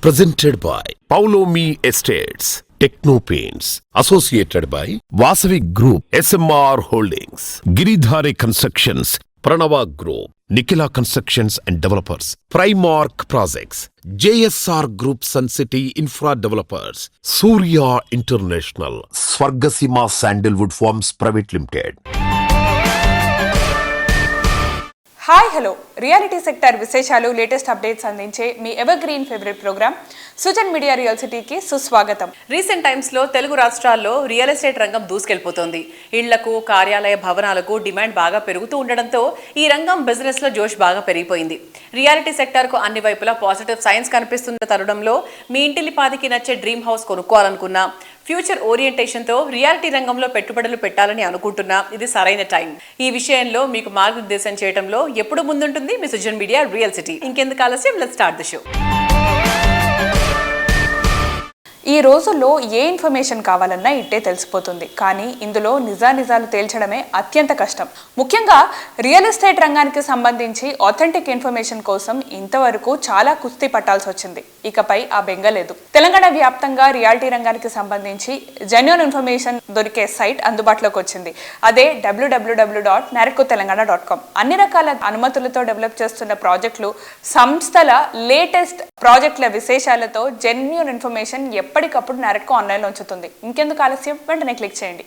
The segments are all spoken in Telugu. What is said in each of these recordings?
Presented by Paulomi Estates, Techno Paints, associated by Vasavi Group, SMR Holdings, Giridhare Constructions, Pranava Group, Nikhila Constructions and Developers, Primark Projects, JSR Group Sun City Infra Developers, Surya International, Swargasima Sandalwood Farms Private Limited. Hi hello reality sector విశేషాలు లేటెస్ట్ అప్డేట్స్ అందించే మీ evergreen favourite programme Sujan media real సిటీకి సుస్వాగతం. రీసెంట్ టైమ్స్లో తెలుగు రాష్ట్రాల్లో రియల్ ఎస్టేట్ రంగం దూసుకెళ్లిపోతోంది. ఇళ్లకు, కార్యాలయ భవనాలకు డిమాండ్ బాగా పెరుగుతూ ఉండడంతో ఈ రంగం బిజినెస్లో జోష్ బాగా పెరిగిపోయింది. రియాలిటీ సెక్టర్కు అన్ని వైపులా పాజిటివ్ సైన్స్ కనిపిస్తున్న తరుణంలో మీ ఇంటిలిపాదికి నచ్చే డ్రీమ్ హౌస్ కొనుక్కోవాలనుకున్నా, ఫ్యూచర్ ఓరియంటేషన్తో రియాలిటీ రంగంలో పెట్టుబడులు పెట్టాలని అనుకుంటున్నా ఇది సరైన టైం. ఈ విషయంలో మీకు మార్గనిర్దేశం చేయడంలో ఎప్పుడు ముందుంటుంది మీ సుజన్ మీడియా రియల్ సిటీ. ఇంకెందుకు ఆలస్యం, లెట్స్ స్టార్ట్ ది షో. ఈ రోజుల్లో ఏ ఇన్ఫర్మేషన్ కావాలన్నా ఇట్టే తెలిసిపోతుంది. కానీ ఇందులో నిజాలు తేల్చడమే అత్యంత కష్టం. ముఖ్యంగా రియల్ ఎస్టేట్ రంగానికి సంబంధించి ఆథెంటిక్ ఇన్ఫర్మేషన్ కోసం ఇంతవరకు చాలా కుస్తీ పట్టాల్సి వచ్చింది. ఇకపై ఆ బెంగలేదు. తెలంగాణ వ్యాప్తంగా రియాలిటీ రంగానికి సంబంధించి జెన్యూన్ ఇన్ఫర్మేషన్ దొరికే సైట్ అందుబాటులోకి వచ్చింది. అదే www.narcotelangana.com. అన్ని రకాల అనుమతులతో డెవలప్ చేస్తున్న ప్రాజెక్టులు, సంస్థల లేటెస్ట్ ప్రాజెక్టుల విశేషాలతో జెన్యూన్ ఇన్ఫర్మేషన్ ఎప్పటికప్పుడు నారెట్కో ఆన్లైన్లో ఉంచుతుంది. ఇంకెందుకు ఆలస్యం, వెంటనే క్లిక్ చేయండి.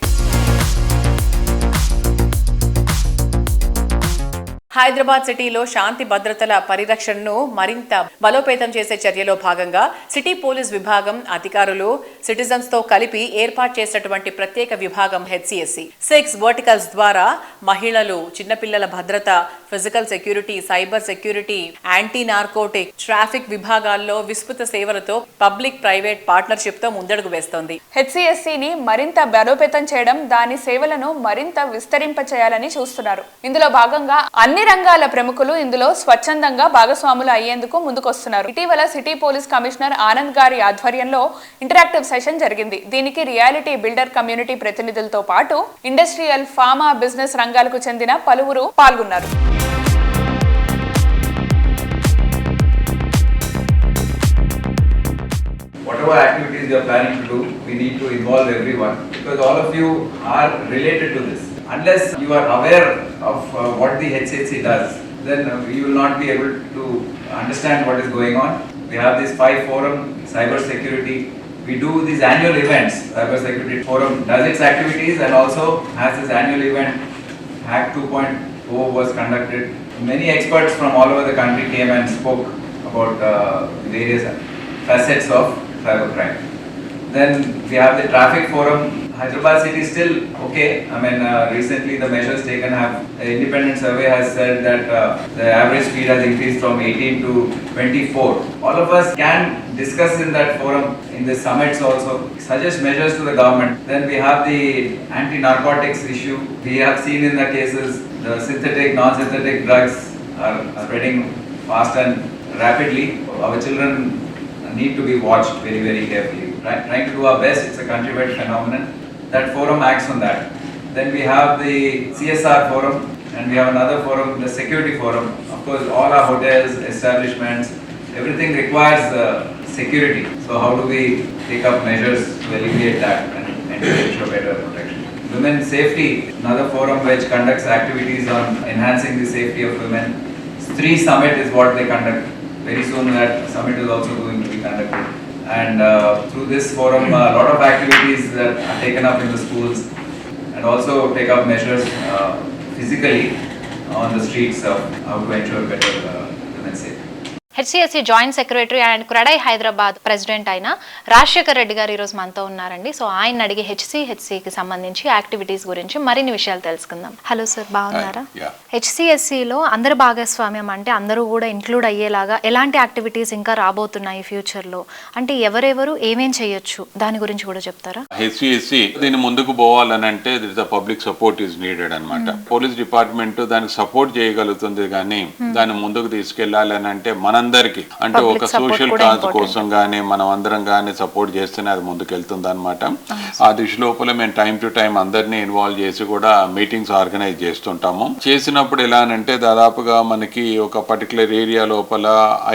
హైదరాబాద్ సిటీలో శాంతి భద్రతల పరిరక్షణను మరింత బలోపేతం చేసే చర్యలో భాగంగా సిటీ పోలీస్ విభాగం అధికారులు సిటిజన్స్ తో కలిపి ఏర్పాటు చేసినటువంటి ప్రత్యేక విభాగం HCSC 6 వర్టికల్స్ ద్వారా మహిళలు, చిన్నపిల్లల భద్రత, physical security, cyber security, anti narcotic, traffic విభాగాల్లో విస్తృత సేవలతో పబ్లిక్ ప్రైవేట్ పార్ట్నర్షిప్ తో ముందడుగు వేస్తోంది. HCSCని మరింత బలోపేతం చేయడం, దాని సేవలను మరింత విస్తరింప చేయాలని చూస్తున్నారు. ఇందులో భాగంగా అన్ని రంగాల ప్రముఖులు ఇందులో స్వచ్ఛందంగా భాగస్వాములు అయ్యేందుకు ముందుకొస్తున్నారు. ఇటీవల సిటీ పోలీస్ కమిషనర్ ఆనంద్ గారి ఆధ్వర్యంలో ఇంటరాక్టివ్ సెషన్ జరిగింది. దీనికి రియాలిటీ బిల్డర్ కమ్యూనిటీ ప్రతినిధులతో పాటు ఇండస్ట్రియల్, ఫార్మా, బిజినెస్ రంగాలకు చెందిన పలువురు పాల్గొన్నారు. Whatever activities you are planning to do, we need to involve everyone because all of you are related to this. Unless you are aware of what the HCSC does, then you will not be able to understand what is going on. We have this 5 forum, cyber security. We do these annual events. Cyber Security Forum does its activities and also has this annual event. Hack 2.0 was conducted. Many experts from all over the country came and spoke about various facets of cybercrime. Then we have the traffic forum. Hyderabad city is still okay. I mean, recently the measures taken have, an independent survey has said that the average speed has increased from 18 to 24. All of us can discuss in that forum, in the summits also, suggest measures to the government. Then we have the anti-narcotics issue. We have seen in the cases the synthetic, non-synthetic drugs are spreading fast and rapidly. Our children need to be watched very, very carefully. Trying to do our best. It's a countrywide phenomenon. That forum acts on that. Then we have the CSR forum and we have another forum, the security forum. Of course, all our hotels, establishments, everything requires security. So how do we take up measures to alleviate that and ensure better protection? Women's safety, another forum which conducts activities on enhancing the safety of women. Stree Summit is what they conduct. Very soon that summit is also going to be conducted. And through this forum, a lot of activities that are taken up in the schools and also take up measures physically on the streets of how to ensure better women's safety. HCSC joint secretary and CREDAI Hyderabad president అయిన రాజశేఖర్ రెడ్డి గారు ఈరోజు మనతో ఉన్నారండి. సో ఆయన అడిగి HCSCకి సంబంధించి యాక్టివిటీస్ గురించి మరిన్ని విషయాలు తెలుసుకుందాం. హలో సార్, బాగున్నారా? HCSCలో అందరి భాగస్వామ్యం అంటే అందరూ కూడా ఇంక్లూడ్ అయ్యేలాగా ఎలాంటి యాక్టివిటీస్ ఇంకా రాబోతున్నాయి ఫ్యూచర్లో, అంటే ఎవరెవరు ఏమేం చేయొచ్చు దాని గురించి కూడా చెప్తారా? HCSC దీన్ని ముందుకు పోవాలని అంటే పబ్లిక్ సపోర్ట్ ఈజ్ నీడెడ్ అనమాట. పోలీస్ డిపార్ట్మెంట్ దానికి సపోర్ట్ చేయగలుగుతుంది కానీ దాన్ని ముందుకు తీసుకెళ్లాలని అంటే మన అందరికి అంటే Public ఒక support సోషల్ కూడా కాజ్ important. కోసం కానీ మనం అందరం కానీ సపోర్ట్ చేస్తేనే అది ముందుకెళ్తుంది అనమాట. ఆ దిశ లోపల మేము టైం టు టైం అందరినీ ఇన్వాల్వ్ చేసి కూడా మీటింగ్స్ ఆర్గనైజ్ చేస్తుంటాము. చేసినప్పుడు ఎలా అంటే దాదాపుగా మనకి ఒక పర్టికులర్ ఏరియా లోపల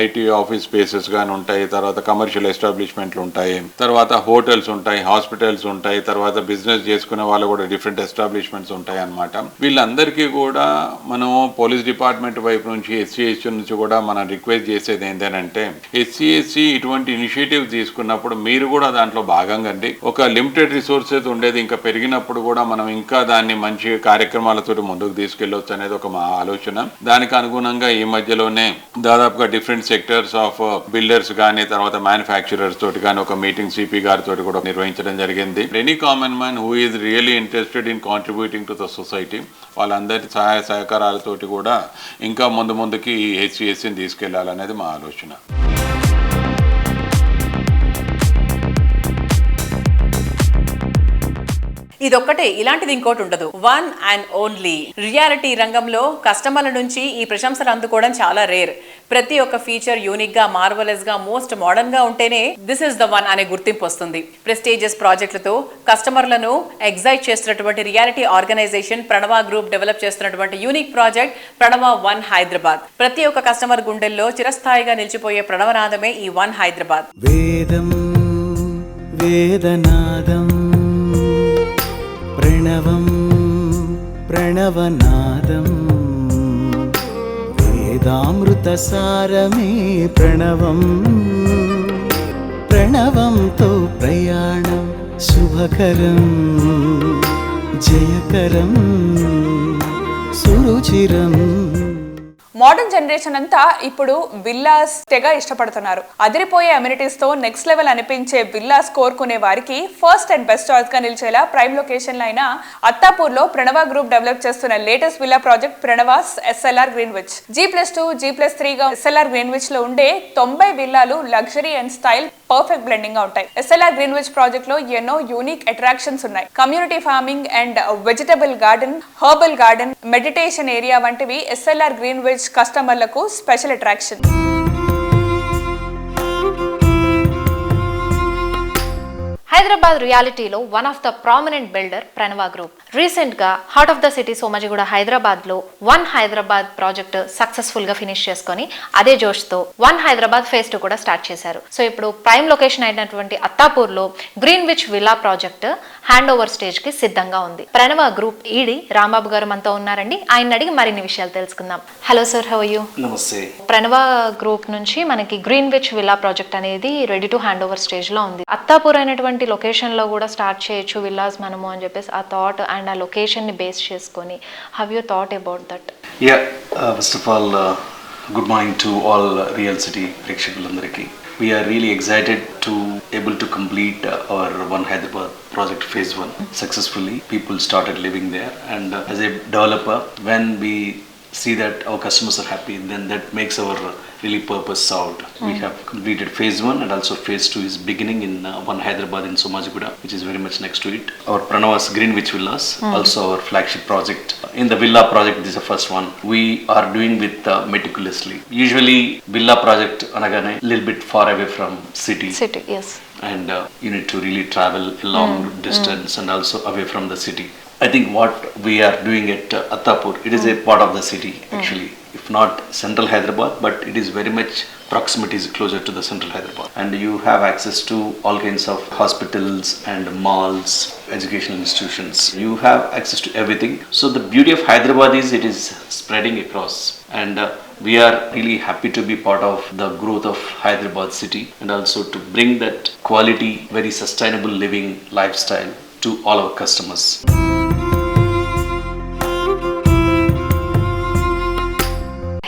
ఐటీ ఆఫీస్ స్పేసెస్ కానీ ఉంటాయి, తర్వాత కమర్షియల్ ఎస్టాబ్లిష్మెంట్లు ఉంటాయి, తర్వాత హోటల్స్ ఉంటాయి, హాస్పిటల్స్ ఉంటాయి, తర్వాత బిజినెస్ చేసుకునే వాళ్ళు కూడా డిఫరెంట్ ఎస్టాబ్లిష్మెంట్స్ ఉంటాయి అన్నమాట. వీళ్ళందరికీ కూడా మనం పోలీస్ డిపార్ట్మెంట్ వైపు నుంచి SC/ST నుంచి కూడా మనం రిక్వెస్ట్ చేసేది ఏంటంటే SC/ST ఇటువంటి ఇనిషియేటివ్ తీసుకున్నప్పుడు మీరు కూడా దాంట్లో భాగంగా అండి. ఒక లిమిటెడ్ రిసోర్సెస్ ఉండేది ఇంకా పెరిగినప్పుడు కూడా మనం ఇంకా దాన్ని మంచి కార్యక్రమాలతో ముందుకు తీసుకెళ్లొచ్చు అనేది ఒక మా ఆలోచన. దానికి అనుగుణంగా ఈ మధ్యలోనే దాదాపుగా డిఫరెంట్ సెక్టర్స్ ఆఫ్ బిల్డర్స్ కానీ తర్వాత మ్యానుఫ్యాక్చరర్స్ తోటి కానీ ఒక మీటింగ్ CP గారితో కూడా నిర్వహించడం జరిగింది. Any common man who is really interested in contributing to the society వాళ్ళందరి సహాయ సహకారాలతోటి కూడా ఇంకా ముందుకి ఈ SC/STని తీసుకెళ్లాలనేది మా ఆలోచన. ఇదొక్కటే, ఇలాంటిది ఇంకోటి ఉండదు. వన్ అండ్ ఓన్లీ రియాలిటీ రంగంలో కస్టమర్ల నుంచి ఈ ప్రశంసలు అందుకోవడం చాలా రేర్. ప్రతి ఒక్క ఫీచర్ యూనిక్ గా, మార్వలస్ గా, మోస్ట్ మోడర్న్ గా ఉంటేనే దిస్ ఇస్ ద వన్ అనే గుర్తింపు వస్తుంది. ప్రెస్టీజియస్ ప్రాజెక్టులతో కస్టమర్లను ఎగ్జైట్ చేస్తున్నటువంటి రియాలిటీ ఆర్గనైజేషన్ ప్రణవ గ్రూప్ డెవలప్ చేస్తున్నటువంటి యూనిక్ ప్రాజెక్ట్ ప్రణవ వన్ హైదరాబాద్. ప్రతి ఒక్క కస్టమర్ గుండెల్లో చిరస్థాయిగా నిలిచిపోయే ప్రణవనాదమే ఈ వన్ హైదరాబాద్. వేదం వేదనాదం ప్రణవం ప్రణవనాదం వేదామృత సారమే ప్రణవం ప్రణవంతో ప్రయాణం శుభకరం జయకరం సురుచిరం. మోడర్న్ జనరేషన్ అంతా ఇప్పుడు విల్లాస్ తెగ ఇష్టపడుతున్నారు. అదిరిపోయే అమ్యూనిటీస్ తో నెక్స్ట్ లెవెల్ అనిపించే విల్లాస్ కోరుకునే వారికి ఫస్ట్ అండ్ బెస్ట్ చాయిస్ గా నిలిచేలా ప్రైమ్ లొకేషన్ అయిన అత్తాపూర్ లో ప్రణవ గ్రూప్ డెవలప్ చేస్తున్న latest villa project Pranavas SLR Greenwich. G+2 G+3 గా SLR గ్రీన్విచ్ లో ఉండే 90 విల్లాలు luxury and style perfect blending గా ఉంటాయి. SLR గ్రీన్విచ్ ప్రాజెక్ట్ లో ఎన్నో యూనిక్ అట్రాక్షన్స్ ఉన్నాయి. Community farming and vegetable garden, herbal garden, meditation area వంటివి SLR గ్రీన్విచ్ కస్టమర్లకు స్పెషల్ అట్రాక్షన్. హైదరాబాద్ రియాలిటీలో one of the prominent builder Pranava group. Recent గా heart of the city Somajiguda Hyderabad లో వన్ హైదరాబాద్ ప్రాజెక్ట్ సక్సెస్ఫుల్ గా ఫినిష్ చేసుకొని అదే జోష్ తో వన్ హైదరాబాద్ ఫేజ్ 2 కూడా స్టార్ట్ చేశారు. సో ఇప్పుడు ప్రైమ్ లొకేషన్ అయినటువంటి అత్తాపూర్ లో Greenwich villa project hand over stage కి సిద్ధంగా ఉంది. ప్రణవ గ్రూప్ ఈడి రాంబాబు గారు మనతో ఉన్నారండి. ఆయన అడిగి మరిన్ని విషయాలు తెలుసుకుందాం. Hello sir, how are you? నమస్తే. ప్రణవ గ్రూప్ నుంచి మనకి గ్రీన్విచ్ విల్లా ప్రాజెక్ట్ అనేది ready to hand over stage లో ఉంది. అత్తాపూర్ అయినటువంటి లొకేషన్ లో కూడా స్టార్ట్ చేయొచ్చు విల్లాస్ మనము అని చెప్పేసి ఆ థాట్ అండ్ ఆ లొకేషన్ ని బేస్ చేసుకొని how you thought about that? First of all good morning to all real city ప్రేక్షకులందరికీ. We are really excited to able to complete our One Hyderabad project phase 1 successfully. People started living there, and as a developer, when we see that our customers are happy, then that makes our really purpose solved. We have completed phase 1 and also phase 2 is beginning in One Hyderabad in Somajiguda, which is very much next to it. Our Pranava's Greenwich Villas, also our flagship project. In the villa project, this is the first one. We are doing with meticulously. Usually villa project anagane little bit far away from city. City, yes. And you need to really travel a long distance and also away from the city. I think what we are doing at Attapur, it is a part of the city actually. If not central Hyderabad, but it is very much proximity is closer to the central Hyderabad. And you have access to all kinds of hospitals and malls, educational institutions. You have access to everything. So the beauty of Hyderabad is it is spreading across. And we are really happy to be part of the growth of Hyderabad city and also to bring that quality, very sustainable living lifestyle to all our customers.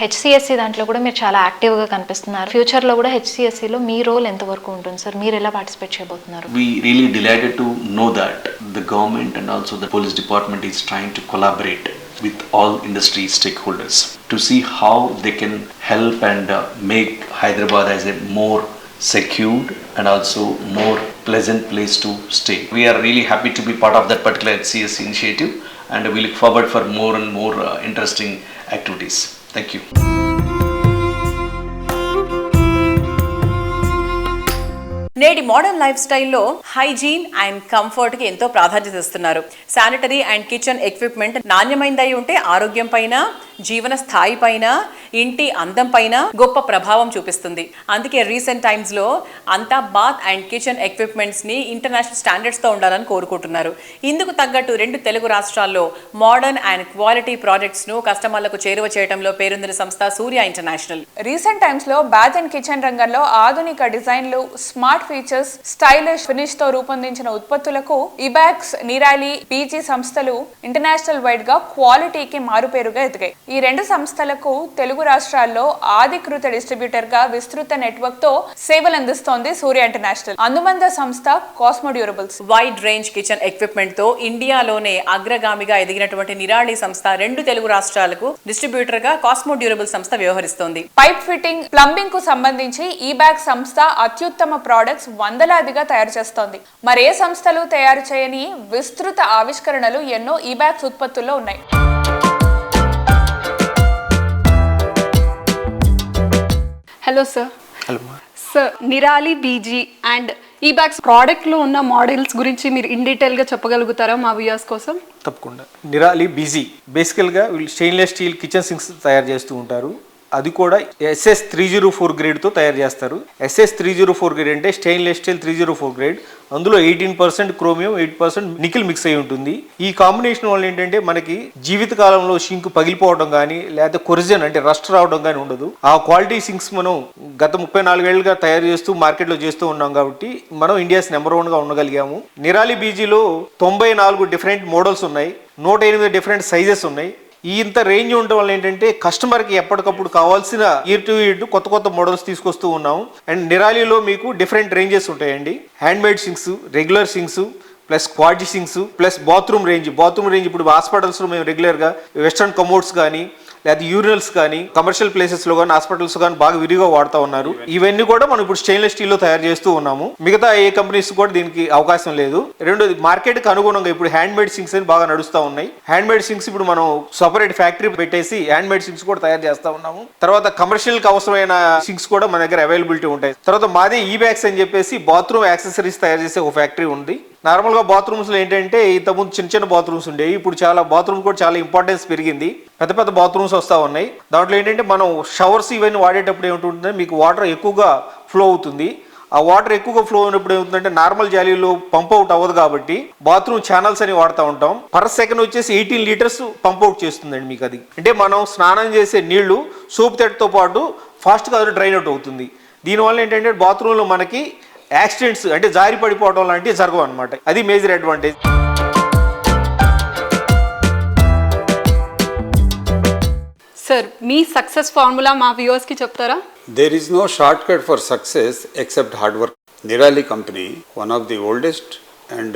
HCSC దాంట్లో కూడా మీరు చాలా యాక్టివ్గా కనిపిస్తున్నారు. ఫ్యూచర్లో కూడా HCSCలో మీ రోల్ ఎంతవరకు ఉంటుంది సార్? మీరు ఎలా పార్టిసిపేట్ చేయబోతున్నారు? We really delighted to know that the government and also the police department is trying to collaborate with all industry stakeholders to see how they can help and make Hyderabad as a more secured and also more pleasant place to stay. We are really happy to be part of that particular HCSC initiative and we look forward for more and more interesting activities. Thank you. నేటి మోడర్న్ లైఫ్ స్టైల్లో హైజీన్ అండ్ కంఫర్ట్ కి ఎంతో ప్రాధాన్యత ఇస్తున్నారు. శానిటరీ అండ్ కిచెన్ ఎక్విప్మెంట్ నాణ్యమైనదై ఉంటే ఆరోగ్యం పైన, జీవన స్థాయి పైన, ఇంటి అందం పైన గొప్ప ప్రభావం చూపిస్తుంది. అందుకే రీసెంట్ టైమ్స్ లో అంతా బాత్ అండ్ కిచెన్ ఎక్విప్మెంట్స్ ని ఇంటర్నేషనల్ స్టాండర్డ్స్ తో ఉండాలని కోరుకుంటున్నారు. ఇందుకు తగ్గట్టు 2 తెలుగు రాష్ట్రాల్లో మోడర్న్ అండ్ క్వాలిటీ ప్రాజెక్ట్స్ ను కస్టమర్లకు చేరువ చేయడంలో పేరొందిన సంస్థ సూర్య ఇంటర్నేషనల్. రీసెంట్ టైమ్స్ లో బాత్ అండ్ కిచెన్ రంగంలో ఆధునిక డిజైన్లు, స్మార్ట్ ఫీచర్స్, స్టైలిష్ ఫినిష్ తో రూపొందించిన ఉత్పత్తులకు ఇబాక్స్, నిరాలి, పీజీ సంస్థలు ఇంటర్నేషనల్ వైడ్ గా క్వాలిటీకి మారుపేరుగా ఎదిగాయి. ఈ 2 సంస్థలకు తెలుగు రాష్ట్రాల్లో అధికృత డిస్ట్రిబ్యూటర్ గా విస్తృత నెట్వర్క్ తో సేవలు అందిస్తోంది సూర్య ఇంటర్నేషనల్. అనుబంధ సంస్థ cosmo durables. Wide range kitchen equipment తో ఇండియాలోనే అగ్రగామిగా ఎదిగినటువంటి నిరాళి సంస్థ 2 తెలుగు రాష్ట్రాలకు డిస్ట్రిబ్యూటర్ గా కాస్మో డ్యూరబుల్ సంస్థ వ్యవహరిస్తోంది. పైప్ ఫిట్టింగ్, ప్లంబింగ్ కు సంబంధించి ఈబాక్ సంస్థ అత్యుత్తమ ప్రొడక్ట్స్ వందలాదిగా తయారు చేస్తోంది. మరే సంస్థలు తయారు చేయని విస్తృత ఆవిష్కరణలు ఎన్నో ఈబాక్స్ ఉత్పత్తుల్లో ఉన్నాయి. Hello sir. Sir, Nirali, BG and ebox ప్రోడక్ట్లో ఉన్న మోడల్స్ గురించి మీరు ఇన్ డీటెయిల్గా చెప్పగలుగుతారా మా వ్యూయర్స్ కోసం? తప్పకుండా. నిరాలి, బీజీ బేసికల్గా వీళ్ళు స్టెయిన్లెస్ స్టీల్ కిచెన్ సింక్స్ తయారు చేస్తూ ఉంటారు. అది కూడా SS304 గ్రేడ్తో తయారు చేస్తారు. SS304 గ్రేడ్ అంటే స్టెయిన్లెస్ స్టీల్ 304 గ్రేడ్. అందులో 18% క్రోమియం, 8% నికిల్ మిక్స్ అయి ఉంటుంది. ఈ కాంబినేషన్ వల్ల ఏంటంటే మనకి జీవితకాలంలో సింక్ పగిలిపోవడం కానీ లేదా కొరిజన్ అంటే రస్ట్ రావడం కానీ ఉండదు. ఆ క్వాలిటీ సింక్స్ మనం గత 34 ఏళ్ళుగా తయారు చేస్తూ మార్కెట్లో చేస్తూ ఉన్నాం కాబట్టి మనం ఇండియాస్ నెంబర్ 1గా ఉండగలిగాము. నిరాలి బీజీలో 94 డిఫరెంట్ మోడల్స్ ఉన్నాయి, 108 డిఫరెంట్ సైజెస్ ఉన్నాయి. ఈ ఇంత రేంజ్ ఉండడం వల్ల ఏంటంటే కస్టమర్కి ఎప్పటికప్పుడు కావాల్సిన ఇయర్ టు ఇయర్ కొత్త కొత్త మోడల్స్ తీసుకొస్తూ ఉన్నాము. అండ్ నిరాలిలో మీకు డిఫరెంట్ రేంజెస్ ఉంటాయండి. Hand made sinks, regular sinks, plus quartz sinks, plus bathroom range ఇప్పుడు హాస్పిటల్స్లో మేము రెగ్యులర్గా వెస్టర్న్ కమోడ్స్ కానీ లేదా యూరినల్స్ కానీ కమర్షియల్ ప్లేసెస్లో కానీ హాస్పిటల్స్ కానీ బాగా విరిగా వాడుతూ ఉన్నారు. ఇవన్నీ కూడా మనం ఇప్పుడు స్టెయిన్లెస్ స్టీల్లో తయారు చేస్తూ ఉన్నాము. మిగతా ఏ కంపెనీస్ కూడా దీనికి అవకాశం లేదు. రెండోది మార్కెట్కి అనుగుణంగా ఇప్పుడు హ్యాండ్ మేడ్ సింక్స్ అని బాగా నడుస్తూ ఉన్నాయి. హ్యాండ్ మేడ్ సింక్స్ ఇప్పుడు మనం సపరేట్ ఫ్యాక్టరీ పెట్టేసి హ్యాండ్ మేడ్ సింక్స్ కూడా తయారు చేస్తూ ఉన్నాము. తర్వాత కమర్షియల్కి అవసరమైన సింక్స్ కూడా మన దగ్గర అవైలబిలిటీ ఉంటాయి. తర్వాత మాదే ఈబ్యాక్స్ అని చెప్పేసి బాత్రూమ్ యాక్సెసరీస్ తయారు చేసే ఒక ఫ్యాక్టరీ ఉంది. నార్మల్గా బాత్రూమ్స్లో ఏంటంటే ఇంతకుముందు చిన్న చిన్న బాత్రూమ్స్ ఉండేవి. ఇప్పుడు బాత్రూమ్ కూడా చాలా ఇంపార్టెన్స్ పెరిగింది. పెద్ద పెద్ద బాత్రూమ్స్ వస్తూ ఉన్నాయి. దాంట్లో ఏంటంటే మనం షవర్స్ ఇవన్నీ వాడేటప్పుడు ఏమిటంటే మీకు వాటర్ ఎక్కువగా ఫ్లో అవుతుంది. ఆ వాటర్ ఎక్కువగా ఫ్లో అయినప్పుడు ఏమవుతుందంటే నార్మల్ జాలీలో పంప్ అవుట్ అవ్వదు కాబట్టి బాత్రూమ్ ఛానల్స్ అని వాడుతూ ఉంటాం. పర్ సెకండ్ వచ్చేసి 18 లీటర్స్ పంప్ అవుట్ చేస్తుందండి మీకు. అది అంటే మనం స్నానం చేసే నీళ్లు సోప్ తెడ్తో పాటు ఫాస్ట్గా అది డ్రైన్ అవుట్ అవుతుంది. దీనివల్ల ఏంటంటే బాత్రూంలో మనకి యాక్సిడెంట్స్ అంటే జారి పడిపోవడం లాంటివి జరగవు అనమాట. అది మేజర్ అడ్వాంటేజ్. సార్, మీ సక్సెస్ ఫార్ములా మా వ్యూవర్స్కి చెప్తారా? There is no shortcut for success except hard work. Nirali company, one of the oldest and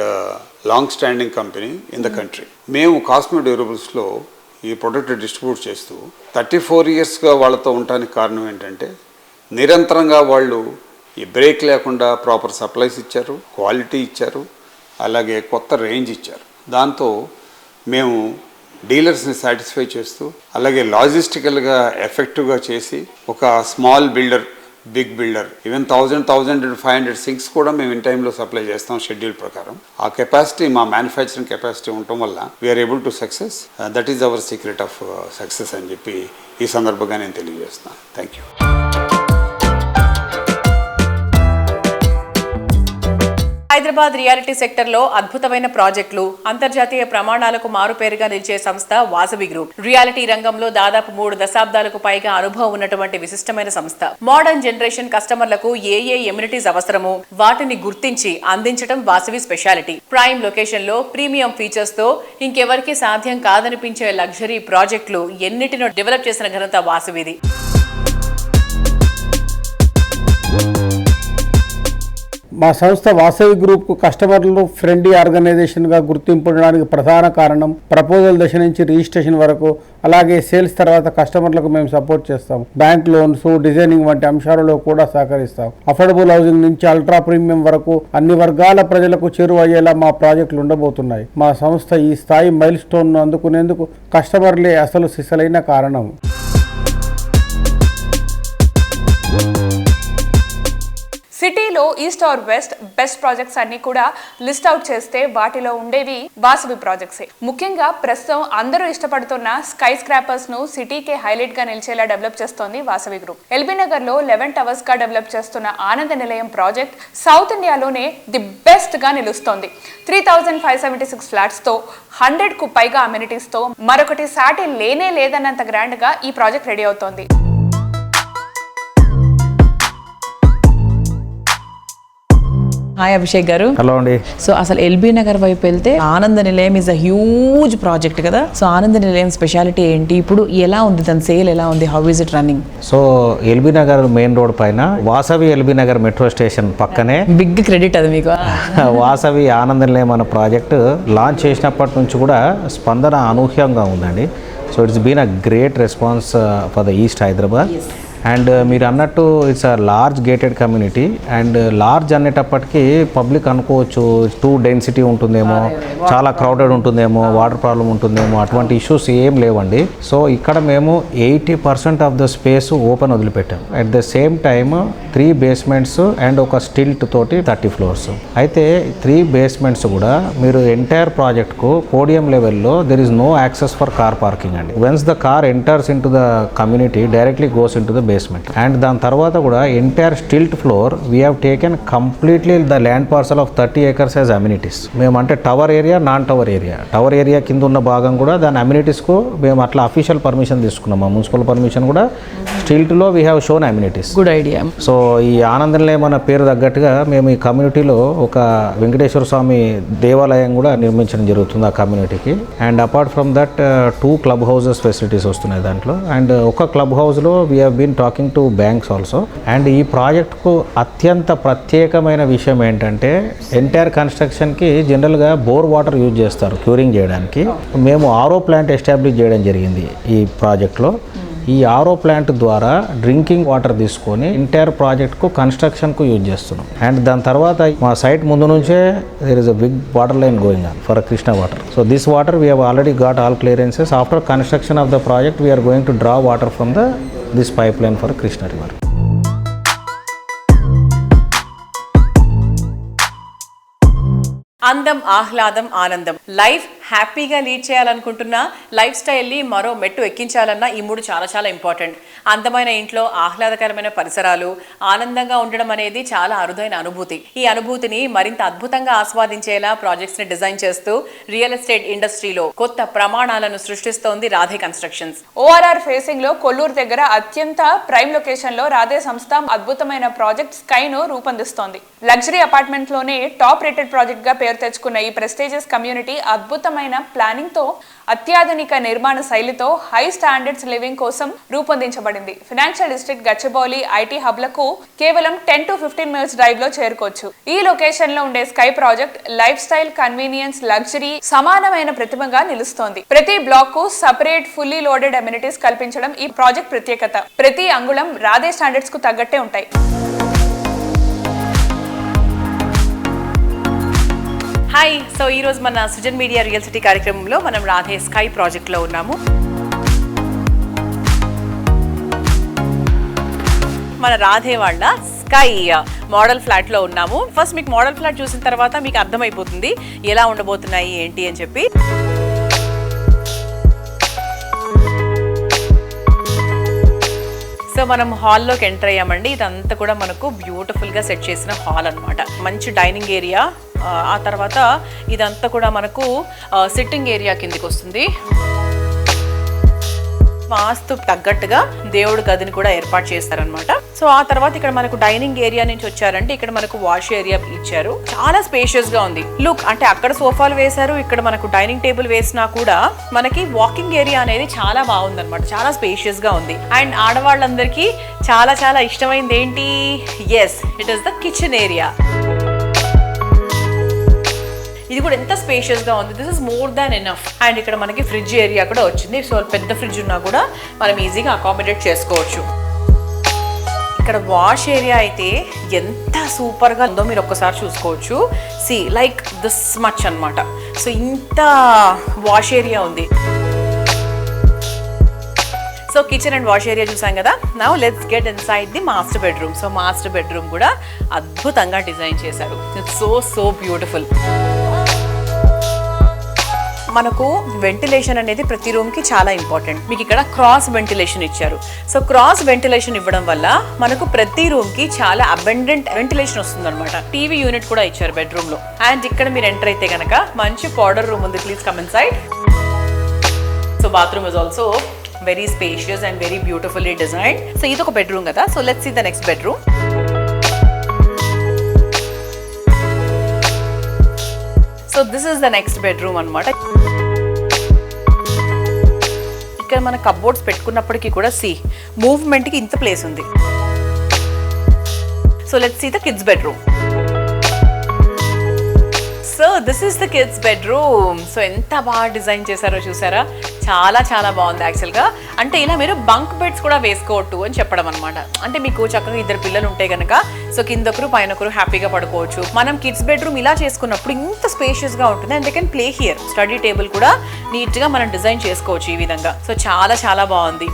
long-standing company in the country. మేము కాస్మో డ్యూరబుల్స్లో ఈ ప్రొడక్ట్ డిస్ట్రిబ్యూట్ చేస్తూ 34 ఇయర్స్గా వాళ్ళతో ఉండడానికి కారణం ఏంటంటే నిరంతరంగా వాళ్ళు ఈ బ్రేక్ లేకుండా ప్రాపర్ సప్లైస్ ఇచ్చారు, క్వాలిటీ ఇచ్చారు, అలాగే కొత్త రేంజ్ ఇచ్చారు. దాంతో మేము డీలర్స్ని సాటిస్ఫై చేస్తూ అలాగే లాజిస్టికల్గా ఎఫెక్టివ్గా చేసి ఒక small builder, big builder even 1,500 sinks కూడా మేము ఇన్ టైంలో సప్లై చేస్తాం షెడ్యూల్ ప్రకారం. ఆ కెపాసిటీ మా మ్యానుఫ్యాక్చరింగ్ కెపాసిటీ ఉండటం వల్ల we are able to success. That is our secret of success అని చెప్పి ఈ సందర్భంగా నేను తెలియజేస్తున్నాను. Thank you. Hyderabad reality sector లో అద్భుతమైన ప్రాజెక్టులు, అంతర్జాతీయ ప్రమాణాలకు మారుపేరుగా నిలిచే సంస్థ వాసవి గ్రూప్. రియాలిటీ రంగంలో దాదాపు 3 దశాబ్దాలకు పైగా అనుభవం ఉన్నటువంటి విశిష్టమైన సంస్థ. మోడర్న్ జనరేషన్ కస్టమర్లకు ఏ ఎమ్యూనిటీస్ అవసరమో వాటిని గుర్తించి అందించడం వాసవి స్పెషాలిటీ. ప్రైమ్ లొకేషన్ లో ప్రీమియం ఫీచర్స్ తో ఇంకెవరికి సాధ్యం కాదనిపించే లగ్జరీ ప్రాజెక్టులు ఎన్నిటినో డెవలప్ చేసిన ఘనత వాసవిది. మా సంస్థ వాసవి గ్రూప్కు కస్టమర్లు ఫ్రెండ్లీ ఆర్గనైజేషన్గా గుర్తింపు ఉండడానికి ప్రధాన కారణం ప్రపోజల్ దశ నుంచి రిజిస్ట్రేషన్ వరకు, అలాగే సేల్స్ తర్వాత కస్టమర్లకు మేము సపోర్ట్ చేస్తాం. బ్యాంక్ లోన్స్, డిజైనింగ్ వంటి అంశాలలో కూడా సహకరిస్తాం. అఫోర్డబుల్ హౌసింగ్ నుంచి అల్ట్రా ప్రీమియం వరకు అన్ని వర్గాల ప్రజలకు చేరువయ్యేలా మా ప్రాజెక్టులు ఉండబోతున్నాయి. మా సంస్థ ఈ స్థాయి మైల్ స్టోన్ను అందుకునేందుకు కస్టమర్లే అసలు సిసలైన కారణం. సిటీలో ఏపీలో east or west best projects అన్ని కూడా లిస్ట్ అవుట్ చేస్తే వాటిలో ఉండేవి వాసవి ప్రాజెక్ట్సే. ముఖ్యంగా ప్రస్తుతం అందరూ ఇష్టపడుతున్న స్కై స్క్రాపర్స్ ను సిటీకే హైలైట్ గా నిలిచేలా డెవలప్ చేస్తోంది వాసవి గ్రూప్. ఎల్బీ నగర్ లో 11 టవర్స్ గా డెవలప్ చేస్తున్న ఆనంద నిలయం ప్రాజెక్ట్ సౌత్ ఇండియాలోనే ది బెస్ట్ గా నిలుస్తోంది. 3576 ఫ్లాట్స్ తో 100 కు పైగా అమ్యూనిటీస్ తో మరొకటి సాటి లేనే లేదన్నంత గ్రాండ్ గా ఈ ప్రాజెక్ట్ రెడీ అవుతోంది. హాయ్ అభిషేక్ గారు. హలో అండి. సో అసలు ఎల్బీ నగర్ వైపు వెళ్తే ఆనంద నిలయం ఇస్ అ హ్యూజ్ ప్రాజెక్ట్ కదా. సో ఆనంద నిలయం స్పెషాలిటీ ఏంటి, ఇప్పుడు ఎలా ఉంది, దాని సేల్ ఎలా ఉంది, how is it running? So LB Nagar main road పైన వాసవి ఎల్బీ నగర్ మెట్రో స్టేషన్ పక్కనే బిగ్ క్రెడిట్ అది మీకు. వాసవి ఆనంద నిలయం అనే ప్రాజెక్టు లాంచ్ చేసినప్పటి నుంచి కూడా స్పందన అనూహ్యంగా ఉందండి. So it's been a great response for the east Hyderabad. And మీరు అన్నట్టు it's a large gated community. And large అనేటప్పటికీ పబ్లిక్ అనుకోవచ్చు టూ డెన్సిటీ ఉంటుందేమో, చాలా క్రౌడెడ్ ఉంటుందేమో, వాటర్ ప్రాబ్లం ఉంటుందేమో, అటువంటి ఇష్యూస్ ఏం లేవండి. సో ఇక్కడ మేము 80% ఆఫ్ ద స్పేస్ ఓపెన్ వదిలిపెట్టాం. At the same time 3 basements and ఒక స్టిల్ట్ తోటి 30 floors. అయితే 3 basements కూడా మీరు ఎంటైర్ ప్రాజెక్ట్కు పోడియం లెవెల్లో there is no access for car parking అండి. Once the car enters in to the community directly goes in to the basement. And దాని తర్వాత కూడా entire stilt floor we have taken completely the land parcel of 30 acres as amenities. మేము అంటే tower area, non tower area, tower area కింద ఉన్న భాగం కూడా దాని అమ్యూనిటీస్కు మేము అట్లా అఫీషియల్ పర్మిషన్ తీసుకున్నాం. మా మున్సిపల్ పర్మిషన్ కూడా స్టిల్ట్లో we have shown amenities. Good idea. So ఈ ఆనంద నిలయం అన్న పేరు తగ్గట్టుగా మేము ఈ కమ్యూనిటీలో ఒక వెంకటేశ్వర స్వామి దేవాలయం కూడా నిర్మించడం జరుగుతుంది ఆ కమ్యూనిటీకి. And apart from that 2 club houses facilities వస్తున్నాయి దాంట్లో. అండ్ ఒక క్లబ్ హౌస్లో we have been talking to banks also. And ఈ ప్రాజెక్ట్కు అత్యంత ప్రత్యేకమైన విషయం ఏంటంటే ఎంటైర్ కన్స్ట్రక్షన్కి జనరల్గా బోర్ వాటర్ యూజ్ చేస్తారు క్యూరింగ్ చేయడానికి. మేము ఆర్ఓ ప్లాంట్ ఎస్టాబ్లిష్ చేయడం జరిగింది ఈ ప్రాజెక్ట్లో. ఈ ఆర్ఓ ప్లాంట్ ద్వారా డ్రింకింగ్ వాటర్ తీసుకొని ఎంటైర్ ప్రాజెక్ట్కు కన్స్ట్రక్షన్కు యూజ్ చేస్తున్నాం. అండ్ దాని తర్వాత మా సైట్ ముందు నుంచే there is a big water line going on for Krishna water. So this water we have already got all clearances. After construction of the project we are going to draw water from this pipeline for Krishna river. అందం, ఆహ్లాదం, ఆనందం. లైఫ్ హ్యాపీగా లీడ్ చేయాలనుకుంటున్నా, లైఫ్ స్టైల్ని మరో మెట్టు ఎక్కించాలన్నా ఈ 3 చాలా చాలా ఇంపార్టెంట్. అందమైన ఇంట్లో ఆహ్లాదకరమైన పరిసరాలు, ఆనందంగా ఉండడం అనేది చాలా అరుదైన అనుభూతి. ఈ అనుభూతిని మరింత అద్భుతంగా ఆస్వాదించేలా ప్రాజెక్ట్స్ని డిజైన్ చేస్తూ రియల్ ఎస్టేట్ ఇండస్ట్రీలో కొత్త ప్రమాణాలను సృష్టిస్తోంది రాధే కన్స్ట్రక్షన్స్. ఓఆర్ఆర్ ఫేసింగ్ లో కొల్లూరు దగ్గర అత్యంత ప్రైమ్ లొకేషన్ లో రాధే సంస్థ అద్భుతమైన ప్రాజెక్ట్ స్కై ను రూపొందిస్తోంది. లగ్జరీ అపార్ట్మెంట్ లోనే టాప్ రేటెడ్ ప్రాజెక్ట్ గా పేరు తెచ్చుకున్న ఈ ప్రెస్టీజియస్ కమ్యూనిటీ అద్భుతమైన ప్లానింగ్ తో, అత్యాధునిక నిర్మాణ శైలితో హై స్టాండర్డ్స్ లివింగ్ కోసం రూపొందించబడింది. Financial district Gachibowli IT hub లకు కేవలం 10 to 15 minutes డ్రైవ్ లో చేరుకోవచ్చు. ఈ లొకేషన్ లో ఉండే sky project life style, convenience, luxury సమానమైన ప్రతిభగా నిలుస్తోంది. ప్రతి బ్లాక్ కు సపరేట్ ఫుల్లీ లోడెడ్ అమ్యూనిటీస్ కల్పించడం ఈ ప్రాజెక్ట్ ప్రత్యేకత. ప్రతి అంగుళం రాధే స్టాండర్డ్స్ కు తగ్గట్టే ఉంటాయి. హాయ్. సో ఈరోజు మన సుజన్ మీడియా రియల్ సిటీ కార్యక్రమంలో మనం రాధే స్కై ప్రాజెక్ట్లో ఉన్నాము. మన రాధే వాళ్ళ స్కై మోడల్ ఫ్లాట్లో ఉన్నాము. ఫస్ట్ మీకు మోడల్ ఫ్లాట్ చూసిన తర్వాత మీకు అర్థమైపోతుంది ఎలా ఉండబోతున్నాయి ఏంటి అని చెప్పి. సో మనం హాల్లోకి ఎంటర్ అయ్యామండి. ఇదంతా కూడా మనకు బ్యూటిఫుల్గా సెట్ చేసిన హాల్ అనమాట. మంచి డైనింగ్ ఏరియా, ఆ తర్వాత ఇదంతా కూడా మనకు సిట్టింగ్ ఏరియా కిందికి వస్తుంది. వాస్తు తగ్గట్టుగా దేవుడి గదిని కూడా ఏర్పాటు చేస్తారనమాట. సో ఆ తర్వాత ఇక్కడ మనకు డైనింగ్ ఏరియా నుంచి వచ్చారంటే ఇక్కడ మనకు వాష్ ఏరియా ఇచ్చారు. చాలా స్పేషియస్ గా ఉంది. లుక్ అంటే అక్కడ సోఫాలు వేశారు, ఇక్కడ మనకు డైనింగ్ టేబుల్ వేసినా కూడా మనకి వాకింగ్ ఏరియా అనేది చాలా బాగుంది అనమాట. చాలా స్పేషియస్ గా ఉంది. అండ్ ఆడవాళ్ళందరికీ చాలా చాలా ఇష్టమైంది ఏంటి? Yes, it is the kitchen area. ఇది కూడా ఎంత స్పేషియస్ గా ఉంది. This is more than enough. And ఇక్కడ మనకి ఫ్రిడ్జ్ ఏరియా కూడా వచ్చింది. సో పెద్ద ఫ్రిడ్జ్ ఉన్నా కూడా మనం ఈజీగా అకామిడేట్ చేసుకోవచ్చు. ఇక్కడ వాష్ ఏరియా అయితే ఎంత సూపర్గా ఉందో మీరు ఒక్కసారి చూసుకోవచ్చు. సి లైక్ దిస్ మచ్ అనమాట. సో ఇంత వాష్ ఏరియా ఉంది. So kitchen and wash area చూసాం కదా. Now let's get inside the master bedroom. So master bedroom కూడా అద్భుతంగా డిజైన్ చేశారు. It's so beautiful. మనకు వెంటిలేషన్ అనేది ప్రతి రూమ్ కి చాలా ఇంపార్టెంట్. మీకు ఇక్కడ క్రాస్ వెంటిలేషన్ ఇచ్చారు. సో క్రాస్ వెంటిలేషన్ ఇవ్వడం వల్ల మనకు ప్రతి రూమ్ కి చాలా అబెండెంట్ వెంటిలేషన్ వస్తుంది అనమాట. టీవీ యూనిట్ కూడా ఇచ్చారు బెడ్రూమ్ లో. అండ్ ఇక్కడ మీరు ఎంటర్ అయితే కనుక మంచి పౌడర్ రూమ్ ఉంది. Please come inside. So bathroom is also very spacious and very beautifully designed. So ఇది ఒక బెడ్రూమ్ కదా. So let's see the next bedroom. So this is the next bedroom అనమాట. ఇక్కడ మన కప్బోర్డ్స్ పెట్టుకున్నప్పటికీ కూడా మూవ్మెంట్కి ఇంత ప్లేస్ ఉంది. So let's see the kids bedroom. So this is the kids bedroom. So ఎంత బాగా డిజైన్ చేశారో చూసారా, చాలా చాలా బాగుంది యాక్చువల్గా. అంటే ఇలా మీరు బంక్ బెడ్స్ కూడా వేసుకోవచ్చు అని చెప్పడం అనమాట. అంటే మీకు చక్కగా 2 పిల్లలు ఉంటే కనుక సో కిందొకరు పైనొకరు హ్యాపీగా పడుకోవచ్చు. మనం కిడ్స్ బెడ్రూమ్ ఇలా చేసుకున్నప్పుడు ఇంత స్పేషియస్గా ఉంటుంది. And they can play here. Study table కూడా నీట్గా మనం డిజైన్ చేసుకోవచ్చు ఈ విధంగా. సో చాలా చాలా బాగుంది.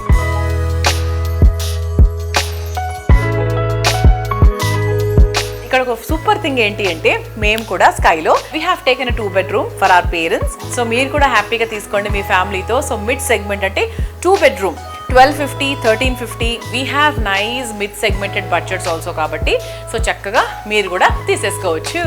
ఇక్కడ ఒక సూపర్ థింగ్ ఏంటి అంటే మేము కూడా స్కైలో we have taken 2 bedroom for our parents. So మీరు కూడా హ్యాపీగా తీసుకోండి మీ ఫ్యామిలీతో. సో మిడ్ సెగ్మెంట్ అంటే 2 bedroom 1250, 1350. We have nice mid segmented budgets also కాబట్టి సో చక్కగా మీరు కూడా తీసేసుకోవచ్చు.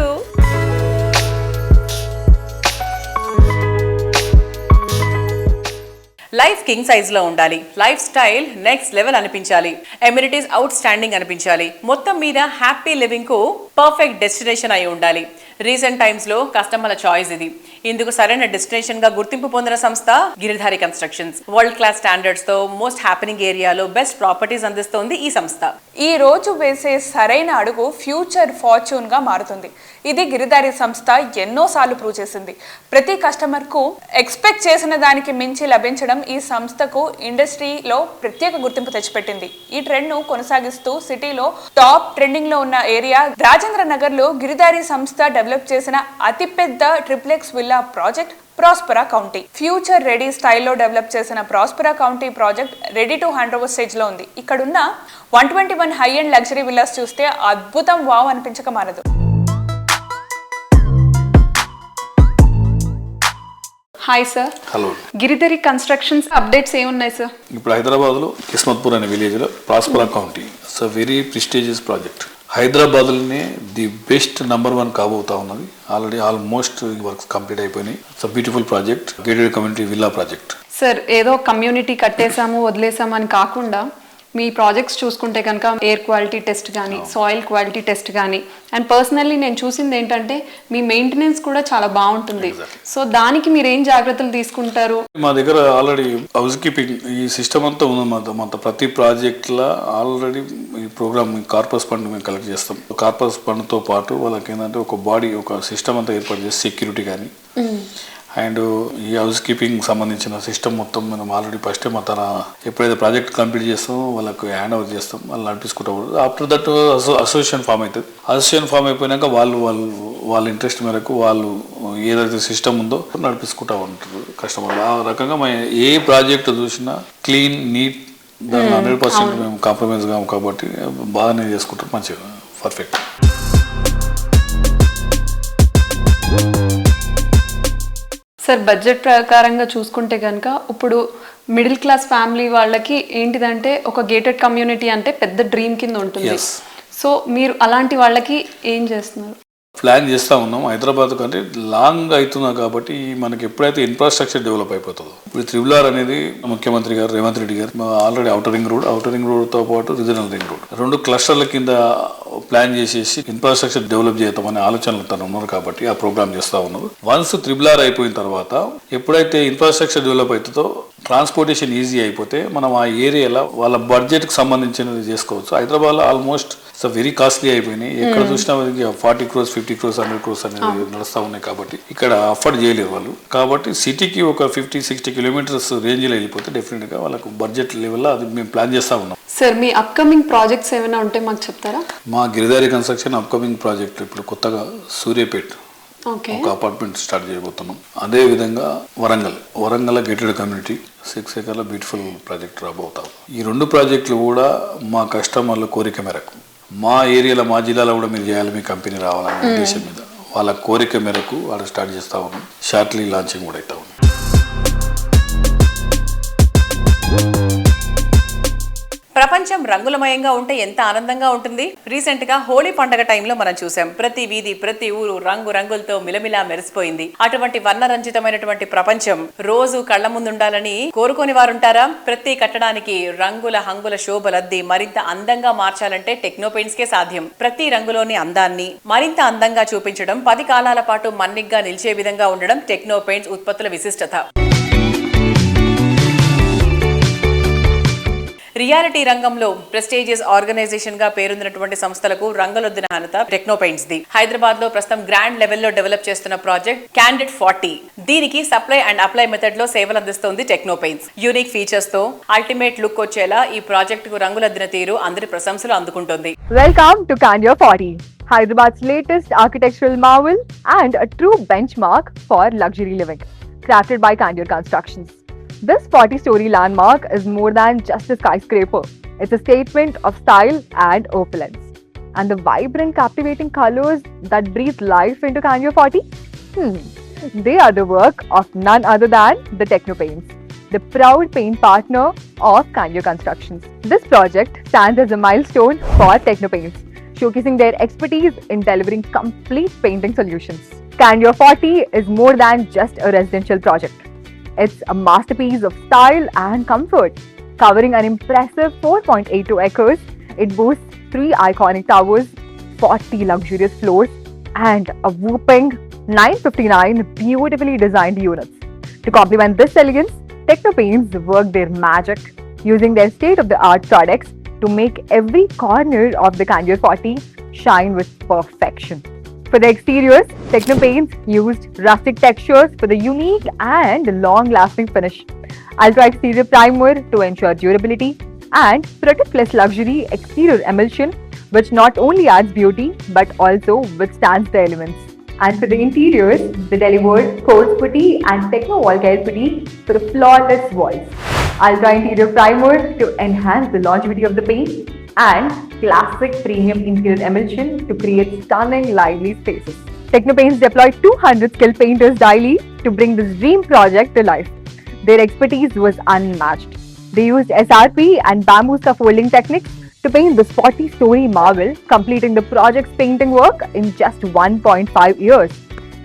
లైఫ్ కింగ్ సైజ్ లో ఉండాలి. లైఫ్ స్టైల్ నెక్స్ట్ లెవెల్ అనిపించాలి. ఎమ్యూనిటీస్ అవుట్ స్టాండింగ్ అనిపించాలి. మొత్తం మీద హ్యాపీ లివింగ్ కు పర్ఫెక్ట్ డెస్టినేషన్ అయి ఉండాలి. రీసెంట్ టైమ్స్ లో కస్టమర్ల చాయిస్ ఇది. ఇందుకు సరైన డెస్టినేషన్ గా గుర్తింపు పొందిన సంస్థ Giridhari constructions. World class standards తో మోస్ట్ హ్యాపెనింగ్ ఏరియాలో బెస్ట్ ప్రాపర్టీస్ అందిస్తోంది ఈ సంస్థ. ఈ రోజు వేసే సరైన అడుగు ఫ్యూచర్ ఫార్చ్యూన్ గా మారుతుంది. ఇది గిరిధారి సంస్థ ఎన్నోసార్లు ప్రూవ్ చేసింది. ప్రతి కస్టమర్ కు ఎక్స్పెక్ట్ చేసిన దానికి మించి లభించడం ఈ సంస్థకు ఇండస్ట్రీలో ప్రత్యేక గుర్తింపు తెచ్చిపెట్టింది. ఈ ట్రెండ్ ను కొనసాగిస్తూ సిటీలో టాప్ ట్రెండింగ్ లో ఉన్న ఏరియా రాజేంద్ర నగర్ లో గిరిధారి సంస్థ డెవలప్ చేసిన అతిపెద్ద triplex villa project ప్రాస్పరా county. Future ready స్టైల్లో డెవలప్ చేసిన ప్రాస్పరా county project ready to hand over stage లో ఉంది. ఇక్కడున్న 121 హై అండ్ లగ్జరీ విల్లాస్ చూస్తే అద్భుతం వావ్ అనిపించక మానదు. Hi sir. Hello. Giridhari constructions updates ఏమున్నాయి సార్? ఇప్పుడు హైదరాబాద్లో కిస్మత్పూర్ అనే విలేజ్లో ప్రాస్పరా county it's a very prestigious project. హైదరాబాద్లోనే ది బెస్ట్ నంబర్ 1 కాబోతా ఉన్నది. ఆల్రెడీ ఆల్మోస్ట్ వర్క్స్ కంప్లీట్ అయిపోయినాయి. It's a beautiful project, gated community villa project. Sir ఏదో కమ్యూనిటీ కట్టేసాము వదిలేసాము అని కాకుండా మీ ప్రాజెక్ట్స్ చూసుకుంటే కనుక ఎయిర్ క్వాలిటీ టెస్ట్ కానీ సాయిల్ క్వాలిటీ టెస్ట్ కానీ అండ్ పర్సనల్లీ నేను చూసింది ఏంటంటే మీ మెయింటెనెన్స్ కూడా చాలా బాగుంటుంది. సో దానికి మీరు ఏం జాగ్రత్తలు తీసుకుంటారు? మా దగ్గర ఆల్రెడీ హౌస్ కీపింగ్ ఈ సిస్టమ్ అంతా ఉంది. మొత్తం ప్రతి ప్రాజెక్ట్లో ఆల్రెడీ ఈ ప్రోగ్రామ్ కార్పస్ ఫండ్ మేము కలెక్ట్ చేస్తాం. కార్పస్ ఫండ్తో పాటు వాళ్ళకి ఏంటంటే ఒక బాడీ ఒక సిస్టమ్ అంతా ఏర్పాటు చేసి సెక్యూరిటీ కానీ అండ్ ఈ హౌస్ కీపింగ్ సంబంధించిన సిస్టమ్ మొత్తం మనం ఆల్రెడీ ఫస్ట్ టైం తన ఎప్పుడైతే ప్రాజెక్ట్ కంప్లీట్ చేస్తామో వాళ్ళకు హ్యాండ్ ఓవర్ చేస్తాం. వాళ్ళు నడిపించుకుంటాం. ఆఫ్టర్ దట్ అసోసియేషన్ ఫామ్ అవుతుంది. అసోసియేషన్ ఫామ్ అయిపోయినాక వాళ్ళ ఇంట్రెస్ట్ మేరకు వాళ్ళు ఏదైతే సిస్టమ్ ఉందో నడిపించుకుంటూ ఉంటారు కస్టమర్లు. ఆ రకంగా మేము ఏ ప్రాజెక్ట్ చూసినా క్లీన్ నీట్ దాన్ని 100% మేము కాంప్రమైజ్ కాము కాబట్టి బాగానే చేసుకుంటాం. మంచిగా పర్ఫెక్ట్. సార్ బడ్జెట్ ప్రకారంగా చూసుకుంటే కనుక ఇప్పుడు మిడిల్ క్లాస్ ఫ్యామిలీ వాళ్ళకి ఏంటిదంటే ఒక గేటెడ్ కమ్యూనిటీ అంటే పెద్ద డ్రీమ్ కింద ఉంటుంది. సో మీరు అలాంటి వాళ్ళకి ఏం చేస్తున్నారు? ప్లాన్ చేస్తూ ఉన్నాం. హైదరాబాద్ కంటే లాంగ్ అవుతున్నా కాబట్టి మనకి ఎప్పుడైతే ఇన్ఫ్రాస్ట్రక్చర్ డెవలప్ అయిపోతుందో ఇప్పుడు త్రిబులార్ అనేది ముఖ్యమంత్రి గారు రేవంత్ రెడ్డి గారు ఆల్రెడీ ఔటర్ రింగ్ రోడ్తో పాటు రీజనల్ రింగ్ రోడ్ 2 క్లస్టర్ల కింద ప్లాన్ చేసేసి ఇన్ఫ్రాస్ట్రక్చర్ డెవలప్ చేద్దామనే ఆలోచనలు తను ఉన్నారు కాబట్టి ఆ ప్రోగ్రామ్ చేస్తూ ఉన్నారు. వన్స్ త్రిబులార్ అయిపోయిన తర్వాత ఎప్పుడైతే ఇన్ఫ్రాస్ట్రక్చర్ డెవలప్ అవుతుందో ట్రాన్స్పోర్టేషన్ ఈజీ అయిపోతే మనం ఆ ఏరియాలో వాళ్ళ బడ్జెట్కి సంబంధించినది చేసుకోవచ్చు. హైదరాబాద్లో ఆల్మోస్ట్ వెరీ కాస్ట్లీ అయిపోయినాయి. ఎక్కడ చూసినా 40 crores 50 crores 100 crores అనేది నడుస్తూ ఉన్నాయి కాబట్టి ఇక్కడ అఫోర్డ్ చేయలేరు వాళ్ళు. కాబట్టి సిటీకి ఒక 50-60 kilometers రేంజ్లో వెళ్ళిపోతే డెఫినెట్గా వాళ్ళకు బడ్జెట్ లెవెల్లో అది మేము ప్లాన్ చేస్తూ ఉన్నాం. సార్ మీ అప్కమింగ్ ప్రాజెక్ట్స్ ఏమైనా ఉంటే మాకు చెప్తారా? మా గిరిధారి కన్స్ట్రక్షన్ అప్కమింగ్ ప్రాజెక్ట్ ఇప్పుడు కొత్తగా సూర్యాపేట్ ఒక అపార్ట్మెంట్ స్టార్ట్ చేయబోతున్నాం. అదే విధంగా Warangal gated community 6 acres beautiful project రాబోతాం. ఈ 2 ప్రాజెక్టులు కూడా మా కస్టమర్ల కోరిక మేరకు, మా ఏరియాలో మా జిల్లాలో కూడా మీరు చేయాలి, మీ కంపెనీ రావాలనే ఉద్దేశం మీద వాళ్ళ కోరిక మేరకు వాళ్ళు స్టార్ట్ చేస్తా ఉన్నాం. షార్ట్లీ లాంచింగ్ కూడా అవుతా ఉన్నాం. ప్రపంచం రంగులమయంగా ఉంటే ఎంత ఆనందంగా ఉంటుంది. రీసెంట్ గా హోలీ పండగ టైంలో మనం చూసాం, ప్రతి వీధి ప్రతి ఊరు రంగు రంగులతో మిలమిలా మెరిసిపోయింది. అటువంటి వర్ణరంజితమైనటువంటి ప్రపంచం రోజు కళ్ల ముందు ఉండాలని కోరుకొని వారుంటారా? ప్రతి కట్టడానికి రంగుల హంగుల శోభలద్ది మరింత అందంగా మార్చాలంటే టెక్నోపెయింట్స్ కే సాధ్యం. ప్రతి రంగులోని అందాన్ని మరింత అందంగా చూపించడం, 10 కాలాల పాటు మన్నిగ్గా నిలిచే విధంగా ఉండడం టెక్నోపెయింట్స్ ఉత్పత్తుల విశిష్టత. రియాలిటీ రంగంలో ప్రెస్టీజియస్ ఆర్గనైజేషన్ గా పేరొందినటువంటి సంస్థలకు రంగులొద్దిన ఘనత టెక్నోపెయింట్స్ ది. హైదరాబాద్ లో ప్రస్తుతం గ్రాండ్ లెవెల్లో డెవలప్ చేస్తున్న ప్రాజెక్ట్ క్యాండిడ్ 40. దీనికి సప్లై అండ్ అప్లై మెథడ్ లో సేవలు అందిస్తోంది టెక్నోపెయింట్స్. యూనిక్ ఫీచర్స్ తో అల్టిమేట్ లుక్ వచ్చేలా ఈ ప్రాజెక్ట్ కు రంగులద్దిన తీరు అందరి ప్రశంసలు అందుకుంటోంది. Welcome to Candid 40, Hyderabad's latest architectural marvel and a true benchmark for luxury living, crafted by Candid Constructions. This 40-story landmark is more than just a skyscraper. It's a statement of style and opulence. And the vibrant, captivating colors that breathe life into Candid 40? They are the work of none other than the Technopaints, the proud paint partner of Candid Constructions. This project stands as a milestone for Technopaints, showcasing their expertise in delivering complete painting solutions. Candid 40 is more than just a residential project. It's a masterpiece of style and comfort. Covering an impressive 4.82 acres, it boasts 3 iconic towers, 40 luxurious floors, and a whopping 959 beautifully designed units. To complement this elegance, Technopaints work their magic, using their state-of-the-art products to make every corner of the Candid 40 shine with perfection. For the exteriors, Technopaints used rustic textures for the unique and long-lasting finish. Ultra exterior primer to ensure durability, and Protect Plus luxury exterior emulsion, which not only adds beauty but also withstands the elements. And for the interiors, they delivered cold putty and Techno wall care putty for flawless walls. Ultra interior primer to enhance the longevity of the paint, and classic premium interior emulsion to create stunning lively spaces. Technopaints deployed 200 skilled painters daily to bring this dream project to life. Their expertise was unmatched. They used SRP and bamboo scaffolding techniques to paint this 40-story marvel, completing the project's painting work in just 1.5 years.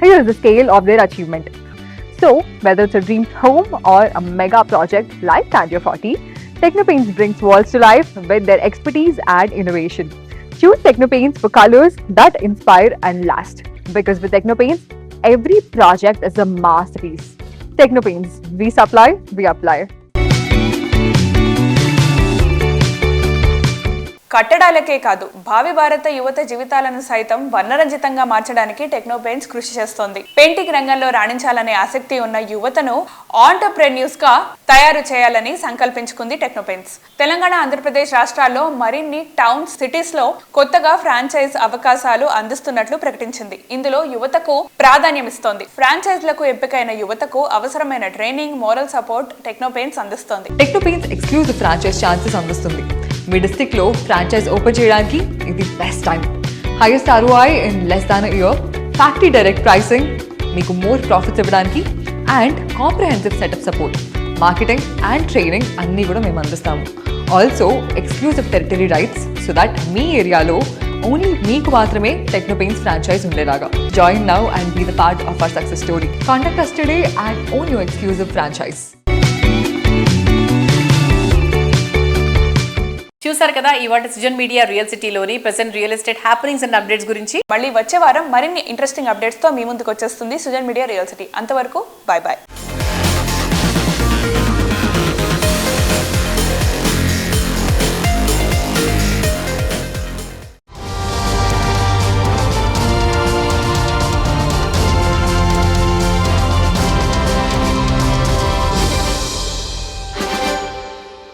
Here is the scale of their achievement. So, whether it's a dream home or a mega project like Candid 40, Technopaints brings walls to life with their expertise and innovation. Choose Technopaints for colors that inspire and last. Because with Technopaints, every project is a masterpiece. Technopaints, we supply, we apply. కట్టడాలకే కాదు, భావి భారత యువత జీవితాలను సైతం వర్ణరంజితంగా మార్చడానికి టెక్నోపెయింట్స్ కృషి చేస్తోంది. పెయింటింగ్ రంగంలో రాణించాలనే ఆసక్తి ఉన్న యువతను ఆంటర్ప్రెన్యూర్స్ గా తయారు చేయాలని సంకల్పించుకుంది టెక్నోపెయింట్స్. తెలంగాణ, ఆంధ్రప్రదేశ్ రాష్ట్రాల్లో మరిన్ని టౌన్స్, సిటీస్ లో కొత్తగా ఫ్రాంచైజ్ అవకాశాలు అందిస్తున్నట్లు ప్రకటించింది. ఇందులో యువతకు ప్రాధాన్యం ఇస్తోంది. ఫ్రాంచైజ్లకు ఎంపికైన యువతకు అవసరమైన ట్రైనింగ్, మోరల్ సపోర్ట్ టెక్నోపెయింట్స్ అందిస్తోంది. టెక్నోపెయింట్స్ ఎక్స్క్లూజివ్ ఫ్రాంచైజ్ ఛాన్సెస్ అందిస్తుంది. మీ డిస్ట్రిక్ట్ లో ఫ్రాంచైజ్ ఓపెన్ చేయడానికి ఇది best time. Highest ROI in less than year, factory direct pricing, మీకు మోర్ ప్రాఫిట్స్ ఇవ్వడానికి, and comprehensive setup support, marketing and training అన్నీ కూడా మేము అందిస్తాము. Also exclusive territory rights, so that మీ ఏరియాలో ఓన్లీ మీకు మాత్రమే టెక్నోపెయింట్స్ ఫ్రాంచైజ్ ఉండేలాగా. Join now and be the part of our success story. Contact us today and own your exclusive franchise. చూసారు కదా ఇవాళ సుజన్ మీడియా రియల్ సిటీలోని present real estate happenings and updates గురించి. మళ్ళీ వచ్చే వారం మరిన్ని ఇంట్రెస్టింగ్ అప్డేట్స్ తో మీ ముందుకు వచ్చేస్తుంది సుజన్ మీడియా రియల్ సిటీ. అంతవరకు బాయ్ బాయ్.